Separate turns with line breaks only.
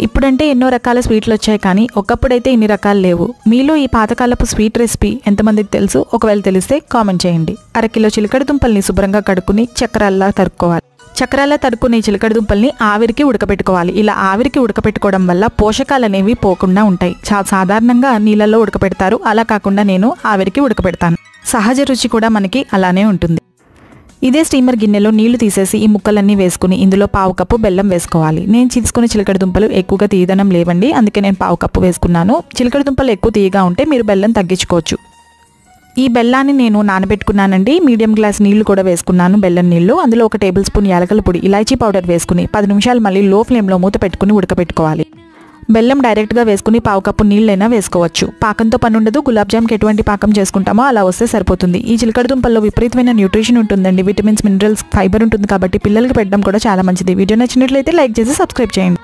ఇప్పుడంటే ఎన్నో రకాల స్వీట్లు వచ్చాయి, కానీ ఒకప్పుడైతే ఇన్ని రకాలు లేవు. మీలో ఈ పాతకాలపు స్వీట్ రెసిపీ ఎంతమందికి తెలుసు? ఒకవేళ తెలిస్తే కామెంట్ చేయండి. అరకిలో చిలకడ దుంపల్ని శుభ్రంగా కడుక్కుని చక్రాల్లా తరుక్కోవాలి. చక్రాల్లా తరుక్కునే చిలకడ దుంపల్ని ఆవిరికి ఉడకబెట్టుకోవాలి. ఇలా ఆవిరికి ఉడకబెట్టుకోవడం వల్ల పోషకాలు అనేవి పోకుండా ఉంటాయి. చాలా సాధారణంగా నీళ్ళల్లో ఉడకబెడతారు, అలా కాకుండా నేను ఆవిరికి ఉడకబెడతాను. సహజ రుచి కూడా మనకి అలానే ఉంటుంది. ఇదే స్టీమర్ గిన్నెలో నీళ్లు తీసేసి ఈ ముక్కలన్నీ వేసుకుని ఇందులో పావు కప్పు బెల్లం వేసుకోవాలి. నేను తీసుకునే చిలకడ దుంపలు ఎక్కువగా తీయదనం లేవండి, అందుకే నేను పావు కప్పు వేసుకున్నాను. చిలకడ దుంపలు ఎక్కువ తీయగా ఉంటే మీరు బెల్లం తగ్గించుకోవచ్చు. ఈ బెల్లాన్ని నేను నానబెట్టుకున్నానండి. మీడియం గ్లాస్ నీళ్లు కూడా వేసుకున్నాను, బెల్లం నీళ్లు. అందులో 1 టేబుల్ స్పూన్ యాలకల పొడి, ఇలాచీ పౌడర్ వేసుకుని 10 నిమిషాలు మళ్ళీ లో ఫ్లేమ్లో మూత పెట్టుకుని ఉడకబెట్టుకోవాలి. బెల్లం డైరెక్ట్గా వేసుకుని పావు కప్పు నీళ్ళైనా వేసుకోవచ్చు. పాకంతో పని ఉండదు. గులాబ్ జామ్కి ఎటువంటి పాకం చేసుకుంటామో అలా వస్తే సరిపోతుంది. ఈ చిలకడ దుంపల్లో విపరీతమైన న్యూట్రిషన్ ఉంటుందండి. విటమిన్స్, మినరల్స్, ఫైబర్ ఉంటుంది కాబట్టి పిల్లలకి పెట్టడం కూడా చాలా మంచిది. వీడియో నచ్చినట్లయితే లైక్ చేసి సబ్స్క్రైబ్ చేయండి.